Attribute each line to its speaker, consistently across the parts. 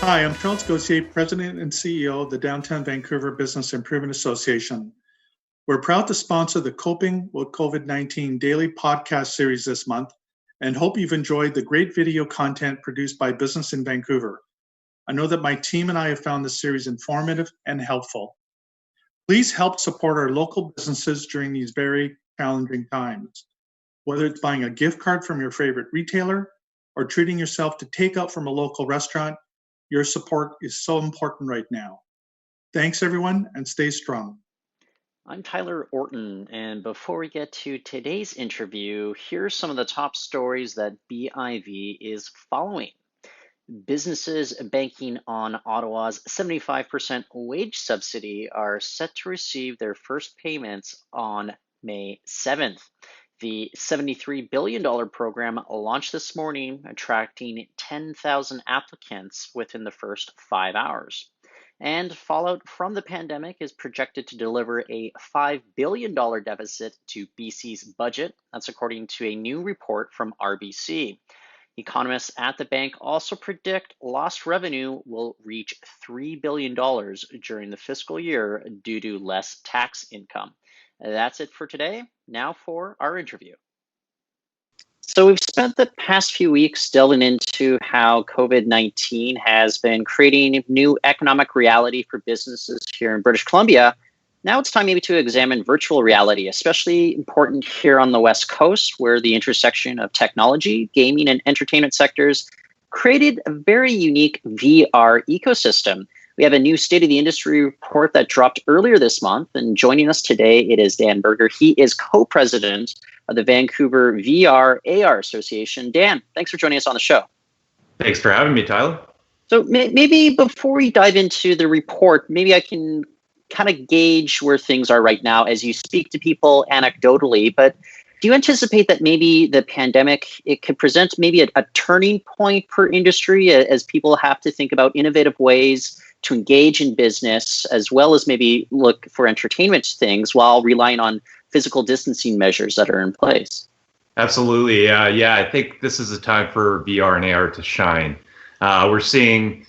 Speaker 1: Hi, I'm Charles Gauthier, President and CEO of the Downtown Vancouver Business Improvement Association. We're proud to sponsor the Coping with COVID-19 daily podcast series this month and hope you've enjoyed the great video content produced by Business in Vancouver. I know that my team and I have found this series informative and helpful. Please help support our local businesses during these very challenging times. Whether it's buying a gift card from your favorite retailer or treating yourself to takeout from a local restaurant, your support is so important right now. Thanks, everyone, and stay strong.
Speaker 2: I'm Tyler Orton, and before we get to today's interview, here's some of the top stories that BIV is following. Businesses banking on Ottawa's 75% wage subsidy are set to receive their first payments on May 7th. The $73 billion program launched this morning, attracting 10,000 applicants within the first 5 hours. And fallout from the pandemic is projected to deliver a $5 billion deficit to BC's budget. That's according to a new report from RBC. Economists at the bank also predict lost revenue will reach $3 billion during the fiscal year due to less tax income. That's it for today. Now for our interview. So we've spent the past few weeks delving into how COVID-19 has been creating new economic reality for businesses here in British Columbia. Now it's time maybe to examine virtual reality, especially important here on the West Coast, where the intersection of technology, gaming, and entertainment sectors created a very unique VR ecosystem. We have a new State of the Industry report that dropped earlier this month, and joining us today, it is Dan Burgar. He is co-president of the Vancouver VR AR Association. Dan, thanks for joining us on the show.
Speaker 3: Thanks for having me, Tyler.
Speaker 2: So maybe before we dive into the report, maybe I can kind of gauge where things are right now as you speak to people anecdotally, but do you anticipate that maybe the pandemic, it could present maybe a turning point for industry as people have to think about innovative ways to engage in business, as well as maybe look for entertainment things while relying on physical distancing measures that are in place?
Speaker 3: Absolutely. Yeah, I think this is a time for VR and AR to shine. We're seeing,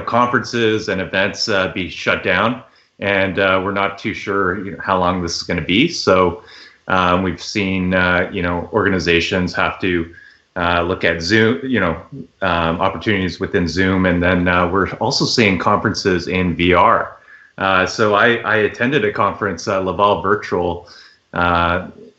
Speaker 3: conferences and events be shut down, and we're not too sure how long this is going to be. So we've seen, organizations have to look at Zoom, opportunities within Zoom, and then we're also seeing conferences in VR. So I attended a conference, Laval Virtual,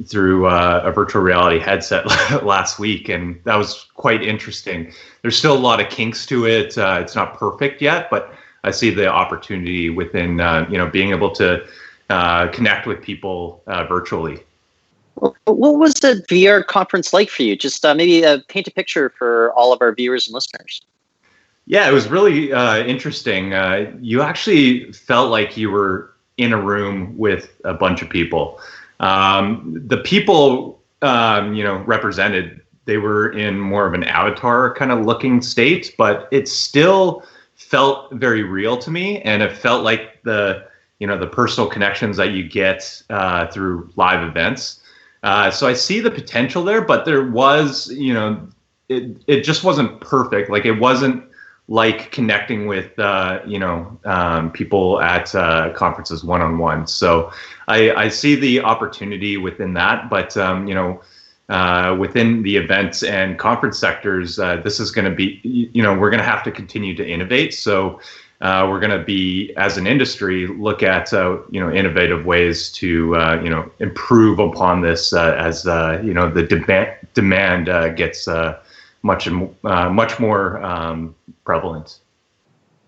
Speaker 3: through a virtual reality headset last week, and that was quite interesting. There's still a lot of kinks to it. It's not perfect yet, but I see the opportunity within, being able to connect with people virtually.
Speaker 2: What was the VR conference like for you? Just maybe paint a picture for all of our viewers and listeners.
Speaker 3: Yeah, it was really interesting. You actually felt like you were in a room with a bunch of people. The people, represented, they were in more of an avatar kind of looking state, but it still felt very real to me. And it felt like the personal connections that you get through live events. So I see the potential there, but there was, it just wasn't perfect. Like, it wasn't like connecting with, people at conferences one-on-one. So I see the opportunity within that, but, within the events and conference sectors, this is going to be, we're going to have to continue to innovate. So we're going to be, as an industry, look at, innovative ways to, improve upon this as, the demand gets much more prevalent.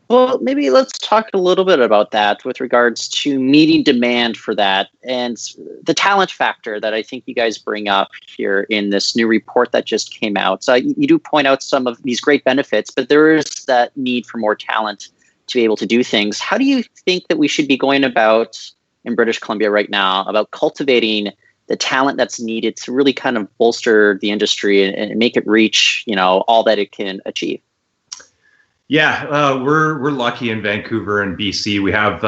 Speaker 2: Well, maybe let's talk a little bit about that with regards to meeting demand for that and the talent factor that I think you guys bring up here in this new report that just came out. So you do point out some of these great benefits, but there is that need for more talent to be able to do things. How do you think that we should be going about in British Columbia right now about cultivating the talent that's needed to really kind of bolster the industry and make it reach, all that it can achieve?
Speaker 3: Yeah, we're lucky in Vancouver and BC. We have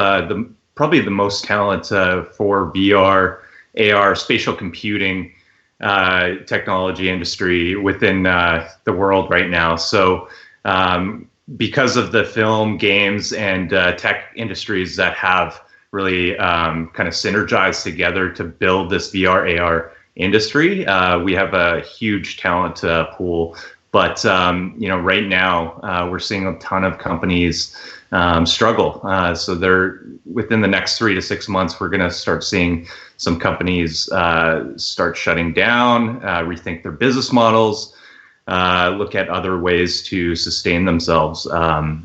Speaker 3: probably the most talent for VR, AR, spatial computing technology industry within the world right now. So because of the film, games, and tech industries that have really kind of synergized together to build this VR AR industry, we have a huge talent pool. But right now we're seeing a ton of companies struggle. So they're within the next 3 to 6 months, we're going to start seeing some companies start shutting down, rethink their business models, look at other ways to sustain themselves. But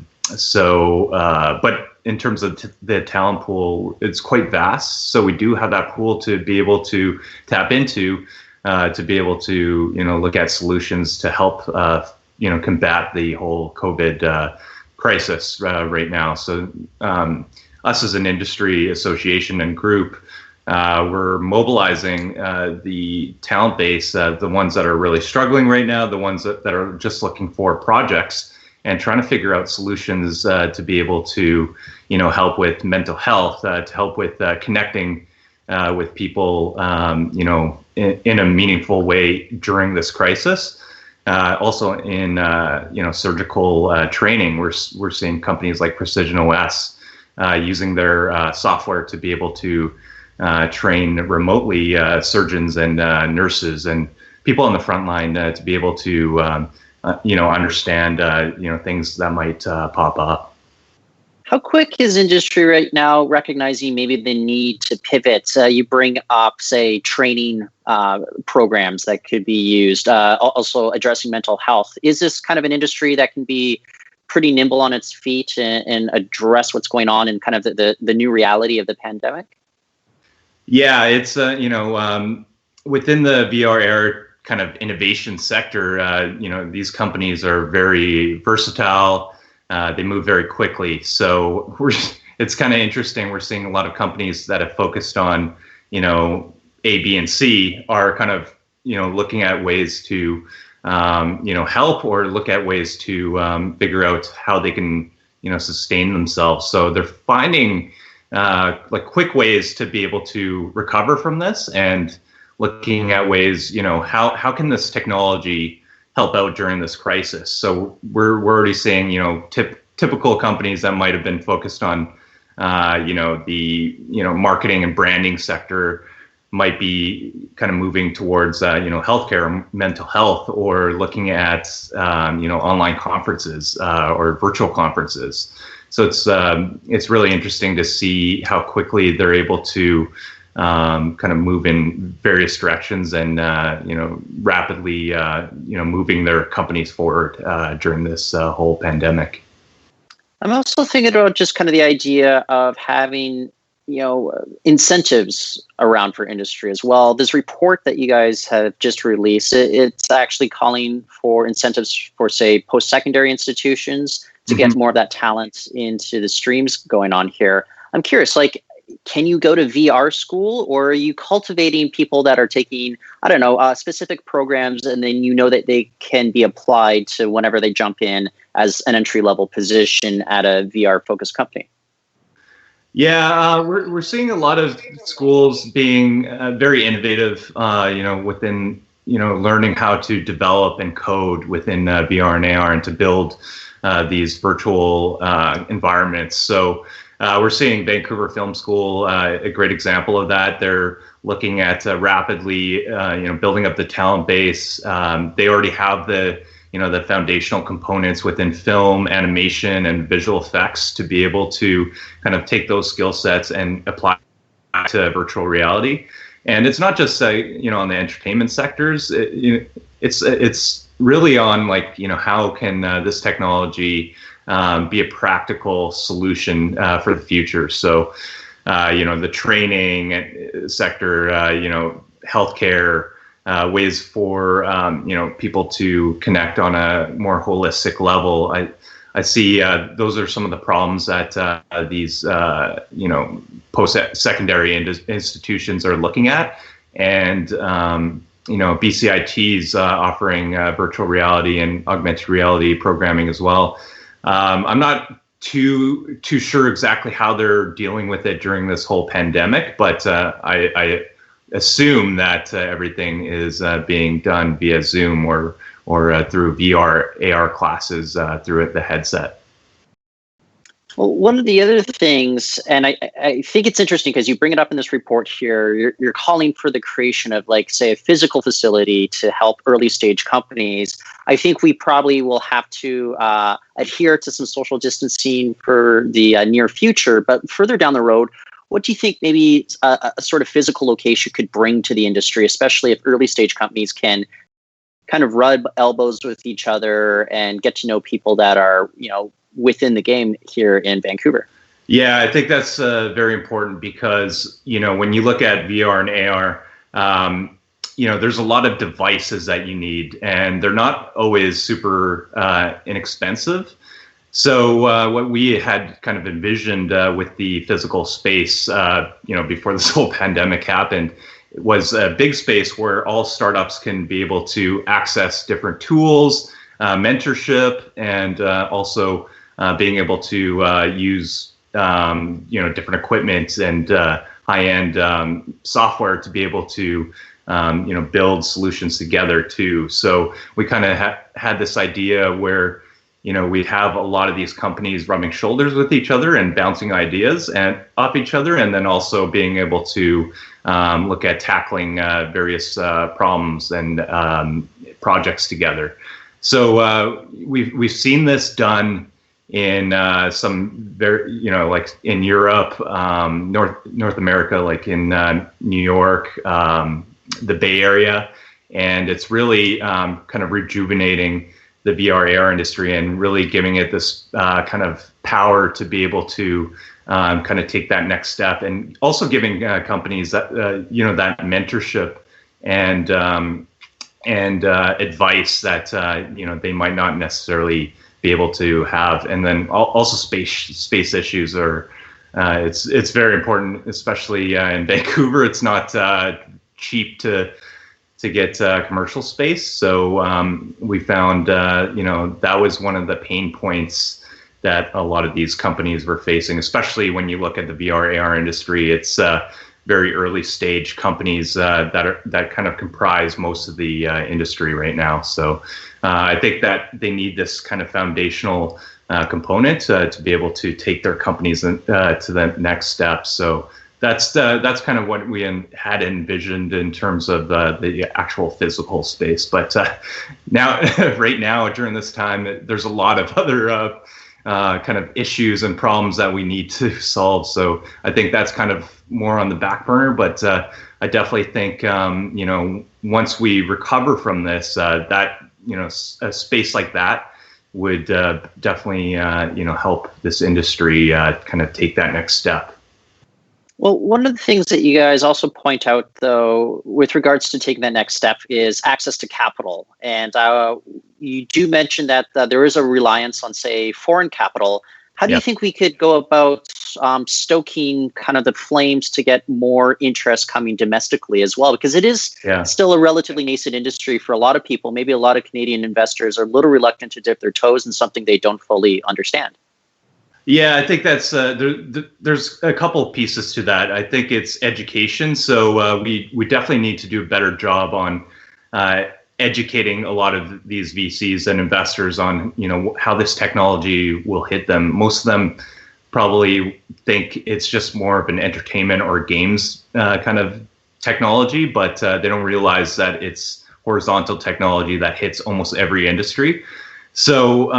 Speaker 3: in terms of the talent pool, it's quite vast. So we do have that pool to be able to tap into, to be able to, look at solutions to help, combat the whole COVID crisis right now. So us as an industry association and group, we're mobilizing the talent base, the ones that are really struggling right now, the ones that are just looking for projects, and trying to figure out solutions to be able to, help with mental health, to help with connecting with people, in a meaningful way during this crisis. Also in, surgical training, we're seeing companies like Precision OS using their software to be able to train remotely surgeons and nurses and people on the front line to be able to, understand, things that might pop up.
Speaker 2: How quick is industry right now recognizing maybe the need to pivot? You bring up, say, training programs that could be used, also addressing mental health. Is this kind of an industry that can be pretty nimble on its feet and address what's going on in kind of the new reality of the pandemic?
Speaker 3: Yeah, it's, within the VR era kind of innovation sector, these companies are very versatile. They move very quickly. So it's kind of interesting. We're seeing a lot of companies that have focused on, A, B, and C are kind of, looking at ways to, help or look at ways to figure out how they can, sustain themselves. So they're finding like quick ways to be able to recover from this and looking at ways, how can this technology help out during this crisis? So we're already seeing, typical companies that might have been focused on, the, marketing and branding sector might be kind of moving towards, healthcare, mental health, or looking at, online conferences or virtual conferences. So it's really interesting to see how quickly they're able to kind of move in various directions and, rapidly, moving their companies forward during this whole pandemic.
Speaker 2: I'm also thinking about just kind of the idea of having, incentives around for industry as well. This report that you guys have just released, it's actually calling for incentives for, say, post-secondary institutions to get more of that talent into the streams going on here. I'm curious, can you go to VR school, or are you cultivating people that are taking, specific programs, and then that they can be applied to whenever they jump in as an entry-level position at a VR-focused company?
Speaker 3: Yeah, we're seeing a lot of schools being very innovative, within, learning how to develop and code within VR and AR and to build these virtual environments. So we're seeing Vancouver Film School, a great example of that. They're looking at rapidly, building up the talent base. They already have the foundational components within film, animation, and visual effects to be able to kind of take those skill sets and apply to virtual reality. And it's not just, on the entertainment sectors. It's really on how can this technology be a practical solution for the future. So, the training sector, healthcare, ways for, people to connect on a more holistic level. I see those are some of the problems that these, post-secondary institutions are looking at. And, BCIT's offering virtual reality and augmented reality programming as well. I'm not too sure exactly how they're dealing with it during this whole pandemic, but I assume that everything is being done via Zoom or through VR, AR classes through the headset.
Speaker 2: Well, one of the other things, and I think it's interesting because you bring it up in this report here, you're calling for the creation of, like, say, a physical facility to help early stage companies. I think we probably will have to adhere to some social distancing for the near future, but further down the road, what do you think maybe a sort of physical location could bring to the industry, especially if early stage companies can kind of rub elbows with each other and get to know people that are, within the game here in Vancouver?
Speaker 3: Yeah, I think that's very important because, when you look at VR and AR, there's a lot of devices that you need, and they're not always super inexpensive. So what we had kind of envisioned with the physical space, before this whole pandemic happened, was a big space where all startups can be able to access different tools, mentorship, and also being able to use different equipment and high-end software to be able to build solutions together too. So we kind of had this idea where we'd have a lot of these companies rubbing shoulders with each other and bouncing ideas and off each other, and then also being able to look at tackling various problems and projects together. So we've seen this done in some very, like in Europe, North America, like in New York, the Bay Area, and it's really kind of rejuvenating the VR AR industry and really giving it this kind of power to be able to kind of take that next step, and also giving companies that that mentorship and advice that they might not necessarily be able to have. And then also space issues are it's very important, especially in Vancouver. It's not cheap to get commercial space. So we found that was one of the pain points that a lot of these companies were facing, especially when you look at the VR AR industry. It's very early stage companies that kind of comprise most of the industry right now. So I think that they need this kind of foundational component to be able to take their companies to the next step. So that's kind of what we had envisioned in terms of the actual physical space. But right now during this time, there's a lot of other kind of issues and problems that we need to solve. So I think that's kind of more on the back burner. But I definitely think once we recover from this, that a space like that would definitely help this industry kind of take that next step.
Speaker 2: Well, one of the things that you guys also point out, though, with regards to taking that next step is access to capital. And you do mention that there is a reliance on, say, foreign capital. How do you think we could go about stoking kind of the flames to get more interest coming domestically as well? Because it is still a relatively nascent industry for a lot of people. Maybe a lot of Canadian investors are a little reluctant to dip their toes in something they don't fully understand.
Speaker 3: Yeah, I think that's there's a couple of pieces to that. I think it's education. So we definitely need to do a better job on educating a lot of these VCs and investors on how this technology will hit them. Most of them probably think it's just more of an entertainment or games kind of technology, but they don't realize that it's horizontal technology that hits almost every industry. So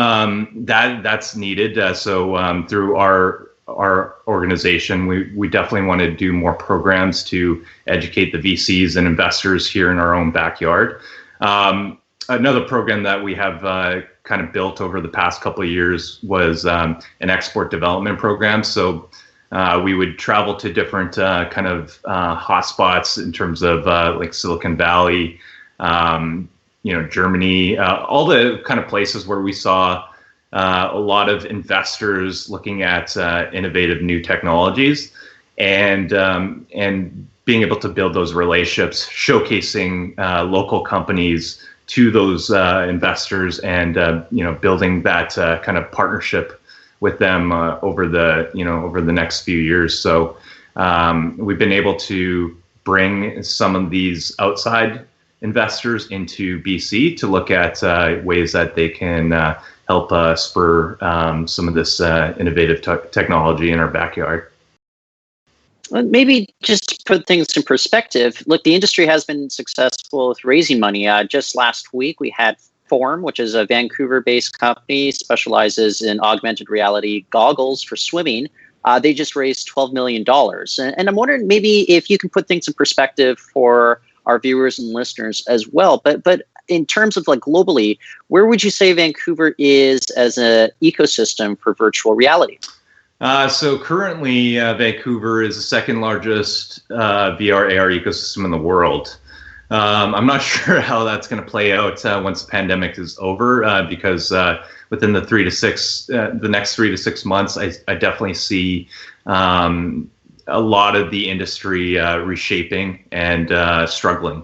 Speaker 3: that's needed. So through our organization, we definitely want to do more programs to educate the VCs and investors here in our own backyard. Another program that we have kind of built over the past couple of years was an export development program. So we would travel to different kind of hotspots in terms of like Silicon Valley, Germany, all the kind of places where we saw a lot of investors looking at innovative new technologies, and being able to build those relationships, showcasing local companies to those investors, and building that kind of partnership with them over the next few years. So we've been able to bring some of these outside investors into BC to look at ways that they can help spur some of this innovative technology in our backyard.
Speaker 2: Well, maybe just to put things in perspective, look, the industry has been successful with raising money. Just last week, we had Form, which is a Vancouver-based company, specializes in augmented reality goggles for swimming. They just raised $12 million. And I'm wondering maybe if you can put things in perspective for our viewers and listeners as well. But in terms of like globally, where would you say Vancouver is as an ecosystem for virtual reality?
Speaker 3: So currently, Vancouver is the second largest VR AR ecosystem in the world. I'm not sure how that's going to play out once the pandemic is over, because within the next 3 to 6 months, I definitely see a lot of the industry reshaping and struggling.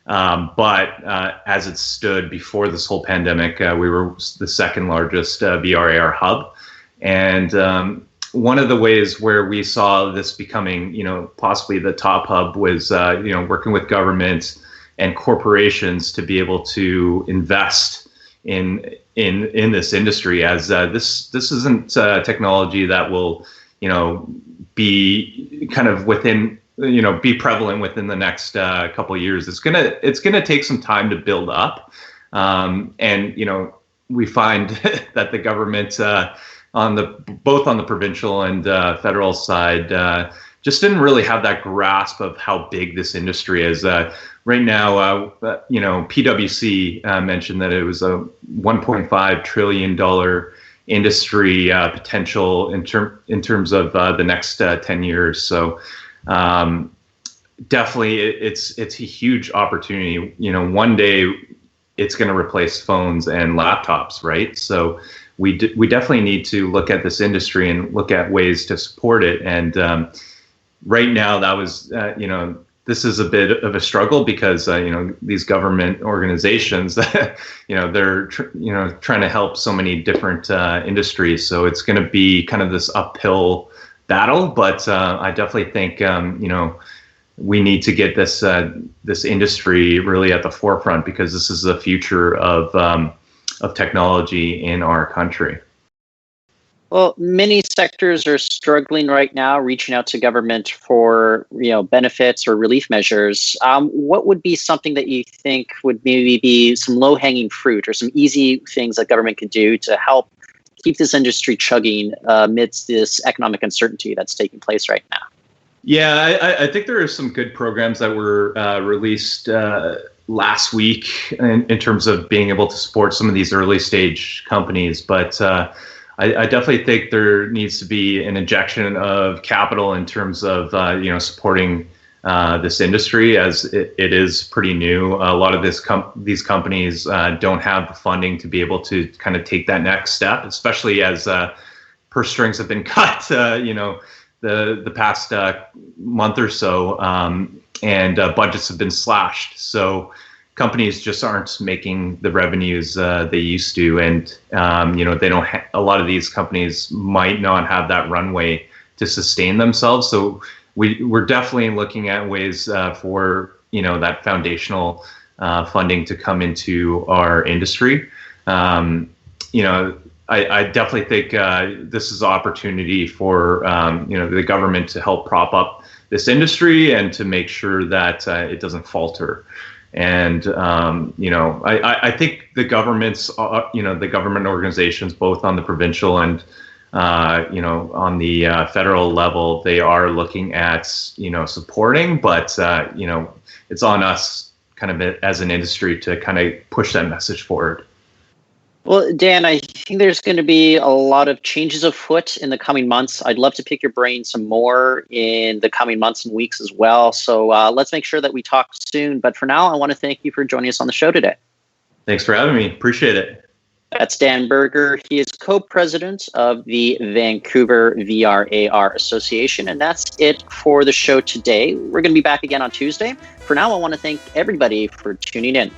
Speaker 3: But as it stood before this whole pandemic, we were the second largest VR AR hub. And one of the ways where we saw this becoming, possibly the top hub was, working with government and corporations to be able to invest in this industry, as this isn't technology that will, be kind of within, be prevalent within the next couple of years. It's gonna take some time to build up, and we find that the government both on the provincial and federal side just didn't really have that grasp of how big this industry is. Right now, PwC mentioned that it was a $1.5 trillion industry potential in terms of the next 10 years. So definitely, it's a huge opportunity. One day it's going to replace phones and laptops, right? So we definitely need to look at this industry and look at ways to support it. And right now, that was this is a bit of a struggle because these government organizations that they're trying to help so many different industries. So it's going to be kind of this uphill battle. But I definitely think we need to get this industry really at the forefront, because this is the future of technology in our country.
Speaker 2: Well, many sectors are struggling right now, reaching out to government for benefits or relief measures. What would be something that you think would maybe be some low-hanging fruit or some easy things that government could do to help keep this industry chugging amidst this economic uncertainty that's taking place right now?
Speaker 3: Yeah, I think there are some good programs that were released last week in terms of being able to support some of these early stage companies, but I definitely think there needs to be an injection of capital in terms of supporting this industry, as it is pretty new. A lot of these companies don't have the funding to be able to kind of take that next step, especially as purse strings have been cut the past month or so, and budgets have been slashed. So companies just aren't making the revenues they used to, and they don't. A lot of these companies might not have that runway to sustain themselves. So we're definitely looking at ways for that foundational funding to come into our industry. I definitely think this is an opportunity for the government to help prop up this industry and to make sure that it doesn't falter. And I think the governments, the government organizations, both on the provincial and on the federal level, they are looking at supporting, but it's on us kind of as an industry to kind of push that message forward.
Speaker 2: Well, Dan, I think there's going to be a lot of changes afoot in the coming months. I'd love to pick your brain some more in the coming months and weeks as well. So let's make sure that we talk soon. But for now, I want to thank you for joining us on the show today.
Speaker 3: Thanks for having me. Appreciate it.
Speaker 2: That's Dan Burgar. He is co-president of the Vancouver VR AR Association. And that's it for the show today. We're going to be back again on Tuesday. For now, I want to thank everybody for tuning in.